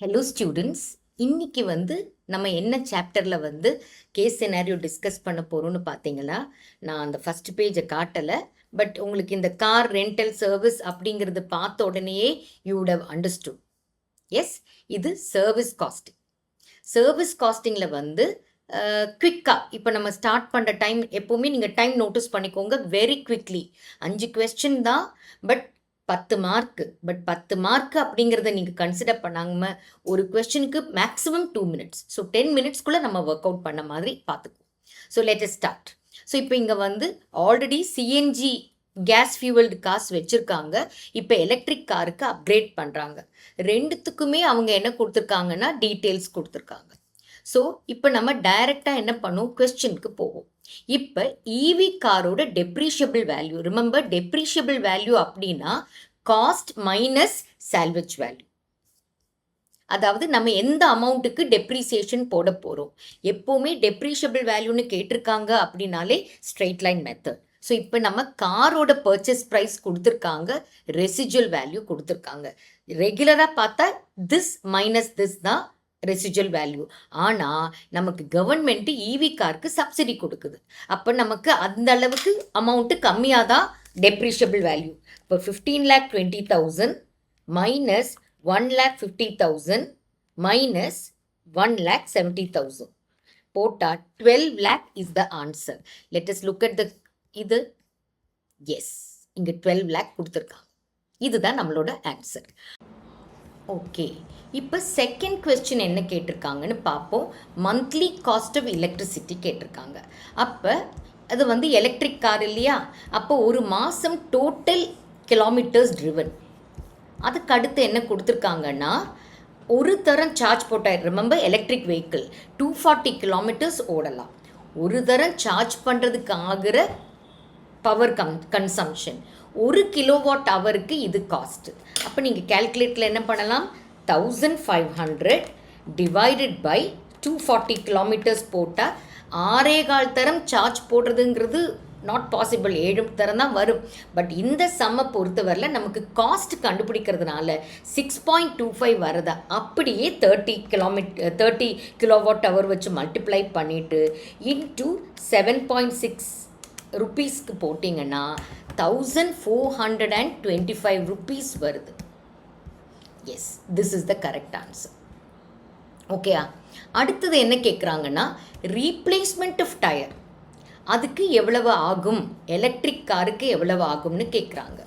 Hello students, இன்னைக்கு நம்ம என்ன சாப்டரில் கேஸ் சினாரியோ டிஸ்கஸ் பண்ண போகிறோம்னு பார்த்தீங்களா? நான் அந்த ஃபஸ்ட் பேஜை காட்டலை, பட் உங்களுக்கு இந்த கார் ரெண்டல் சர்வீஸ் அப்படிங்கிறது பார்த்த உடனேயே you would have understood. Yes, இது சர்வீஸ் காஸ்டிங். சர்வீஸ் காஸ்டிங்கில் குவிக்காக இப்போ நம்ம ஸ்டார்ட் பண்ணுற டைம் எப்போவுமே நீங்கள் டைம் நோட்டீஸ் பண்ணிக்கோங்க. வெரி குவிக்லி 5 கொஸ்டின் தான், பட் 10 மார்க்கு. பட் 10 மார்க்கு அப்படிங்கிறத நீங்கள் கன்சிடர் பண்ணாமல் ஒரு கொஸ்டினுக்கு மேக்ஸிமம் 2 மினிட்ஸ். ஸோ 10 மினிட்ஸ்க்குள்ளே நம்ம ஒர்க் அவுட் பண்ண மாதிரி பார்த்துக்குவோம். So let us start. So இப்போ இங்கே ஆல்ரெடி சிஎன்ஜி கேஸ் ஃபியூவல்டு காசு வச்சுருக்காங்க. இப்போ எலக்ட்ரிக் காருக்கு அப்கிரேட் பண்ணுறாங்க. ரெண்டுத்துக்குமே அவங்க என்ன கொடுத்துருக்காங்கன்னா டீட்டெயில்ஸ் கொடுத்துருக்காங்க. ஸோ இப்போ நம்ம டைரெக்டாக என்ன பண்ணுவோம், கொஸ்டினுக்கு போவோம். இப்போ இவி காரோட டெப்ரிஷியபிள் வேல்யூ, ரிமெம்பர் டெப்ரிஷியபிள் வேல்யூ அப்படின்னா காஸ்ட் மைனஸ் சால்வேஜ் வேல்யூ. அதாவது நம்ம எந்த அமௌண்ட்டுக்கு டெப்ரிசியேஷன் போட போகிறோம். எப்போவுமே டெப்ரிஷியபிள் வேல்யூன்னு கேட்டிருக்காங்க அப்படின்னாலே ஸ்ட்ரெயிட் லைன் மெத்தட். ஸோ இப்போ நம்ம காரோட பர்ச்சேஸ் ப்ரைஸ் கொடுத்துருக்காங்க, ரெசிஜுவல் வேல்யூ கொடுத்துருக்காங்க. ரெகுலராக பார்த்தா திஸ் மைனஸ் திஸ் தான் ரெசிஜுவல் வேல்யூ. ஆனால் நமக்கு கவர்மெண்ட்டு இவி காருக்கு சப்சிடி கொடுக்குது. அப்போ நமக்கு அந்த அளவுக்கு அமௌண்ட்டு கம்மியாக தான் டெப்ரிஷியபிள் வேல்யூ. இப்போ 15,20,000 மைனஸ் 1,50,000 மைனஸ் 1,70,000 போட்டால் 12 lakh is the answer. Let us look at the இது. எஸ், இங்கே 12 lakh கொடுத்துருக்காங்க. இதுதான் நம்மளோட ஆன்சர். ஓகே, இப்போ செகண்ட் கொஸ்டின் என்ன கேட்டிருக்காங்கன்னு பார்ப்போம். மந்த்லி காஸ்ட் ஆஃப் எலக்ட்ரிசிட்டி கேட்டிருக்காங்க. அப்போ அது எலக்ட்ரிக் கார் இல்லையா? அப்போ ஒரு மாதம் டோட்டல் கிலோமீட்டர்ஸ் ட்ரிவன். அதுக்கு அடுத்து என்ன கொடுத்துருக்காங்கன்னா ஒரு தரம் சார்ஜ் போட்டால், ரிமெம்பர் எலக்ட்ரிக் வெஹிக்கிள் 240 கிலோமீட்டர்ஸ் ஓடலாம். ஒரு தரம் சார்ஜ் பண்ணுறதுக்கு ஆகிற பவர் கன்சம்ஷன் 1 கிலோவாட் ஹவருக்கு இது காஸ்ட்டு. அப்போ நீங்கள் கேல்குலேட்டில் என்ன பண்ணலாம், 1500 டிவைடட் பை 240 கிலோமீட்டர்ஸ் போட்டால் 6.25 தரம் சார்ஜ் போடுறதுங்கிறது நாட் பாசிபிள். 7 தரம் தான் வரும். பட் இந்த சம்மை பொறுத்தவரையில் நமக்கு காஸ்ட் கண்டுபிடிக்கிறதுனால 6.25 வரதா அப்படியே 30 கிலோவாட் ஹவர் வச்சு மல்டிப்ளை பண்ணிவிட்டு இன்ட்டு 7.6 ருப்பீஸ்க்கு போட்டிங்கன்னா 1425 ருப்பீஸ் வருது. Yes, this is the correct answer. ஓகேயா? அடுத்தது என்ன கேட்குறாங்கன்னா ரீப்ளேஸ்மெண்ட் ஆஃப் டயர், அதுக்கு எவ்வளவு ஆகும், எலக்ட்ரிக் காருக்கு எவ்வளவு ஆகும்னு கேட்குறாங்க.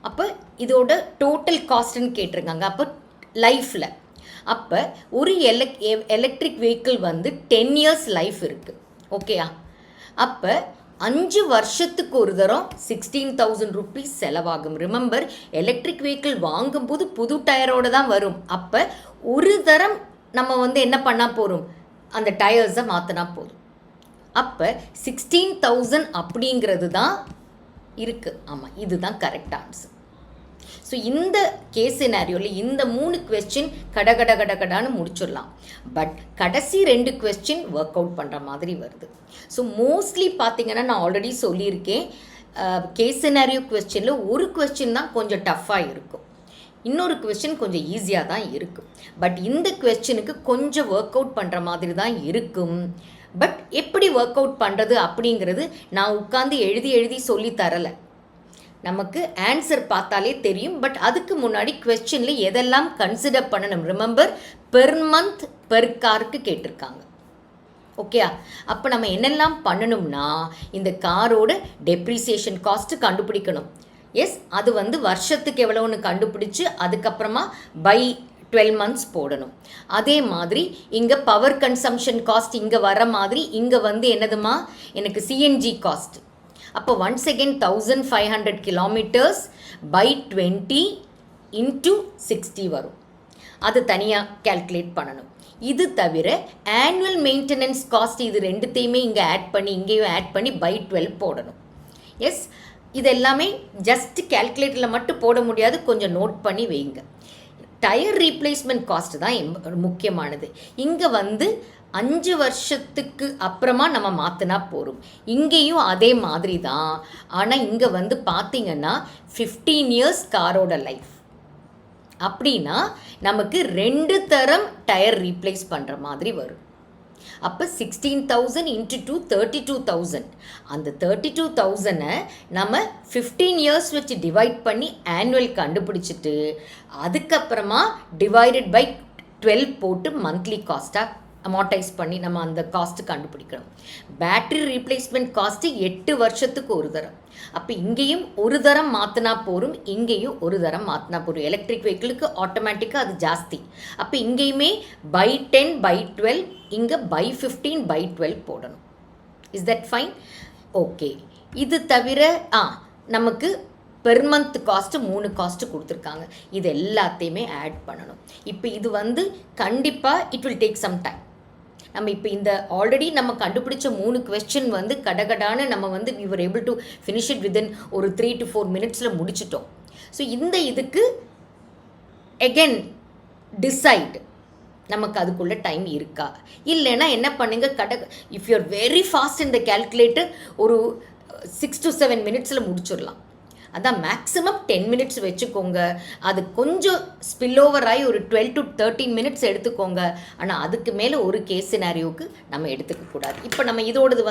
அப்போ இதோட டோட்டல் காஸ்ட்னு கேட்டிருக்காங்க. அப்போ லைஃப்பில் அப்போ ஒரு எலக்ட்ரிக் வெஹிக்கிள் 10 இயர்ஸ் லைஃப் இருக்குது. ஓகேயா? அப்போ 5 வருஷத்துக்கு ஒரு தரம் 16,000 ருப்பீஸ் செலவாகும். ரிமெம்பர், எலக்ட்ரிக் வெஹிக்கிள் வாங்கும்போது புது டயரோடு தான் வரும். அப்போ ஒரு தரம் நம்ம என்ன பண்ணால் போகிறோம், அந்த டயர்ஸை மாற்றினா போதும். அப்போ 16,000 அப்படிங்கிறது தான் இருக்குது. ஆமாம், இதுதான் கரெக்ட் ஆன்சர். ஸோ இந்த கேஸ் சினாரியோவில் இந்த 3 கொஸ்டின் கடகடான்னு முடிச்சிடலாம். பட் கடைசி 2 கொஸ்டின் ஒர்க் அவுட் பண்ணுற மாதிரி வருது. ஸோ மோஸ்ட்லி பார்த்தீங்கன்னா நான் ஆல்ரெடி சொல்லியிருக்கேன், கேஸ் சினாரியோ கொஸ்டினில் ஒரு கொஸ்டின் தான் கொஞ்சம் டஃப்பாக இருக்கும், இன்னொரு கொஸ்டின் கொஞ்சம் ஈஸியாக தான் இருக்கும். பட் இந்த கொஸ்டினுக்கு கொஞ்சம் ஒர்க் அவுட் பண்ணுற மாதிரி தான் இருக்கும். பட் எப்படி ஒர்க் அவுட் பண்ணுறது அப்படிங்கிறது நான் உட்காந்து எழுதி சொல்லி தரலை, நமக்கு ஆன்சர் பார்த்தாலே தெரியும். பட் அதுக்கு முன்னாடி கொஸ்டினில் எதெல்லாம் கன்சிடர் பண்ணணும், ரிமெம்பர் பெர் மந்த் பெர் காருக்கு கேட்டிருக்காங்க. ஓகேயா? அப்போ நம்ம என்னெல்லாம் பண்ணணும்னா இந்த காரோட டெப்ரிசியேஷன் காஸ்ட்டு கண்டுபிடிக்கணும். எஸ், அது வருஷத்துக்கு எவ்வளோன்னு கண்டுபிடிச்சி அதுக்கப்புறமா பை 12 மந்த்ஸ் போடணும். அதே மாதிரி இங்கே பவர் கன்சம்ஷன் காஸ்ட் இங்கே வர மாதிரி இங்கே என்னதுமா, எனக்கு சிஎன்ஜி காஸ்ட். அப்போ once again 1500 kilometres by 20 into 60 வரும். அது தனியாக கேல்குலேட் பண்ணணும். இது தவிர ஆனுவல் மெயின்டெனன்ஸ் காஸ்ட், இது ரெண்டுத்தையுமே இங்கே ஆட் பண்ணி இங்கேயும் ஆட் பண்ணி பை 12 போடணும். எஸ், இது எல்லாமே ஜஸ்ட் கேல்குலேட்டரில் மட்டும் போட முடியாது, கொஞ்சம் நோட் பண்ணி வைங்க. டயர் ரீப்ளேஸ்மெண்ட் காஸ்ட் தான் முக்கியமானது. இங்கே 5 வருஷத்துக்கு அப்புறமா நம்ம மாற்றினா போகிறோம். இங்கேயும் அதே மாதிரி தான். ஆனால் இங்கே பார்த்தீங்கன்னா 15 இயர்ஸ் காரோட லைஃப். அப்படின்னா நமக்கு 2 தரம் டயர் ரீப்ளேஸ் பண்ணுற மாதிரி வரும். அப்போ 16,000 இன்ட்டு 2 32,000. அந்த 32,000 நம்ம 15 இயர்ஸ் வச்சு டிவைட் பண்ணி ஆனுவல் கண்டுபிடிச்சிட்டு அதுக்கப்புறமா டிவைடட் பை 12 போட்டு மந்த்லி காஸ்ட்டாக அமார்டைஸ் பண்ணி நம்ம அந்த காஸ்ட்டு கண்டுபிடிக்கணும். பேட்ரி ரீப்ளேஸ்மெண்ட் காஸ்ட்டு 8 வருஷத்துக்கு ஒரு தரம். அப்போ இங்கேயும் ஒரு தரம் மாற்றினா போகும், இங்கேயும் ஒரு தரம் மாற்றினா போகும். எலக்ட்ரிக் வெஹிக்கிளுக்கு ஆட்டோமேட்டிக்காக அது ஜாஸ்தி. அப்போ இங்கேயுமே பை 10 பை 12, இங்கே பை 15 பை 12 போடணும். Is that fine? ஓகே. இது தவிர நமக்கு பெர் மந்த் காஸ்ட்டு 3 காஸ்ட்டு கொடுத்துருக்காங்க. இது எல்லாத்தையுமே ஆட் பண்ணணும். இப்போ இது கண்டிப்பாக it will take some time. நம்ம இப்போ இந்த ஆல்ரெடி நம்ம கண்டுபிடிச்ச 3 கொஸ்டின் கடகடான்னு நம்ம we were able to finish it within ஒரு 3 to 4 minutesல முடிச்சிட்டோம். ஸோ இந்த இதுக்கு again decide நமக்கு அதுக்குள்ள டைம் இருக்கா இல்லைன்னா என்ன பண்ணுங்க, if you are very fast in the calculator ஒரு 6 to 7 minutesல முடிச்சிடலாம். அதான் மேக்ஸிமம் 10 minutes வச்சுக்கோங்க. அது கொஞ்சம் ஸ்பில் ஓவர் ஆகி ஒரு 12 to 13 minutes எடுத்துக்கோங்க. ஆனால் அதுக்கு மேலே ஒரு கேஸ் சினாரியோவுக்கு நம்ம எடுத்துக்கக்கூடாது. இப்போ நம்ம இதோடது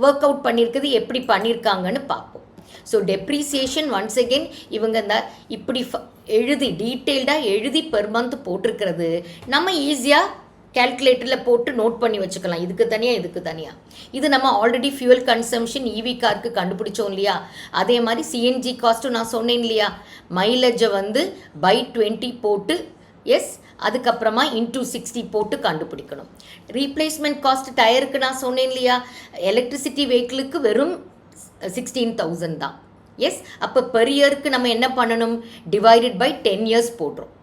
ஒர்க் அவுட் பண்ணியிருக்குது எப்படி பண்ணியிருக்காங்கன்னு பார்ப்போம். ஸோ டெப்ரிசியேஷன் ஒன்ஸ் அகெயின் இவங்க இப்படி எழுதி டீட்டெயில்டாக எழுதி பெர் மந்த் போட்டிருக்கிறது நம்ம ஈஸியாக கேல்குலேட்டரில் போட்டு நோட் பண்ணி வச்சுக்கலாம். இதுக்கு தனியாக இதுக்கு தனியாக. இது நம்ம ஆல்ரெடி ஃபியூவல் கன்சம்ஷன் இவி காருக்கு கண்டுபிடிச்சோம் இல்லையா, அதே மாதிரி சிஎன்ஜி காஸ்ட்டும் நான் சொன்னேன் இல்லையா, மைலேஜை பை 20 போட்டு எஸ் அதுக்கப்புறமா இன்டூ 60 போட்டு கண்டுபிடிக்கணும். ரீப்ளேஸ்மெண்ட் காஸ்ட் டயருக்கு நான் சொன்னேன் இல்லையா, எலக்ட்ரிசிட்டி வெஹிக்கிளுக்கு வெறும் 16,000 தான். எஸ் அப்போ பெர் இயருக்கு நம்ம என்ன பண்ணணும், டிவைடட் பை 10 years போடுறோம்.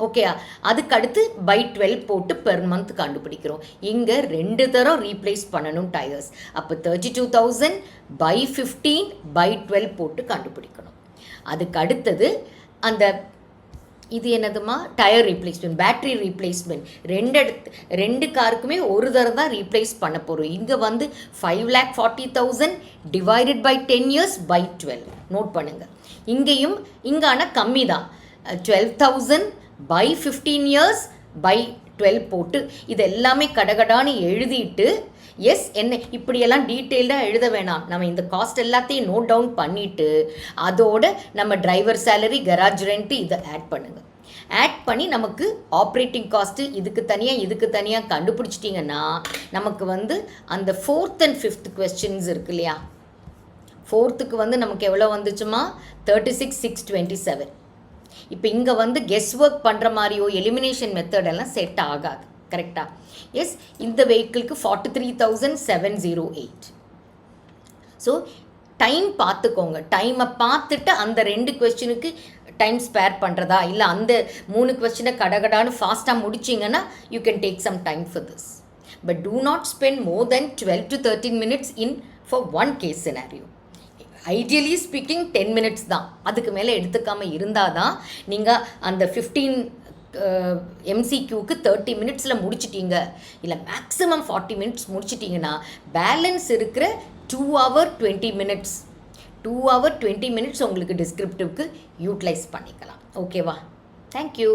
ஓகேயா, அதுக்கு அடுத்து பை 12 போட்டு பெர் மந்த் கண்டுபிடிக்கிறோம். இங்கே 2 தரம் ரீப்ளேஸ் பண்ணணும் டயர்ஸ். அப்போ 32,000 பை 15 பை 12 போட்டு கண்டுபிடிக்கணும். அதுக்கு அடுத்தது அந்த இது என்னதுமா, டயர் ரீப்ளேஸ்மெண்ட், பேட்ரி ரீப்ளேஸ்மெண்ட். 2 காருக்குமே ஒரு தரம் தான் ரீப்ளேஸ் பண்ண போகிறோம். இங்கே 5,40,000 divided by 10 years by 12 note பண்ணுங்கள். இங்கேயும் ஆனால் கம்மி தான், 12,000 பை 15 years பை 12 போட்டு இது எல்லாமே கடகடான்னு எழுதிட்டு எஸ் என்ன இப்படியெல்லாம் டீட்டெயில்டாக எழுத வேணாம். நம்ம இந்த காஸ்ட் எல்லாத்தையும் நோட் டவுன் பண்ணிவிட்டு அதோட நம்ம டிரைவர் சேலரி, கராஜ் ரெண்ட்டு இதை ஆட் பண்ணுங்கள். ஆட் பண்ணி நமக்கு ஆப்ரேட்டிங் காஸ்ட்டு இதுக்கு தனியாக கண்டுபிடிச்சிட்டிங்கன்னா நமக்கு அந்த 4th and 5th கொஸ்டின்ஸ் இருக்கு இல்லையா, 4th நமக்கு எவ்வளோ வந்துச்சுமா, 36,627. இப்போ இங்கே கெஸ் ஒர்க் பண்ணுற மாதிரியோ எலிமினேஷன் மெத்தடெல்லாம் செட் ஆகாது. கரெக்டாக? எஸ், இந்த வெஹிக்கிளுக்கு 43,708. ஸோ டைம் பார்த்துக்கோங்க. டைமை பார்த்துட்டு அந்த 2 கொஸ்டினுக்கு டைம் ஸ்பேர் பண்ணுறதா இல்லை அந்த 3 கொஸ்டினை கடகடான்னு ஃபாஸ்ட்டாக முடிச்சிங்கன்னா you can take some time for this. But do not spend more then 12 to 13 minutes for one case scenario. Ideally speaking 10 minutes தான். அதுக்கு மேலே எடுத்துக்காமல் இருந்தால் தான் நீங்கள் அந்த 15 MCQக்கு 30 minutesல முடிச்சிட்டீங்க, இல்லை மேக்ஸிமம் 40 minutes முடிச்சிட்டிங்கன்னா பேலன்ஸ் இருக்கிற 2 hour 20 minutes உங்களுக்கு டிஸ்கிரிப்டிவ்க்கு யூட்டிலைஸ் பண்ணிக்கலாம். ஓகேவா? தேங்க்யூ.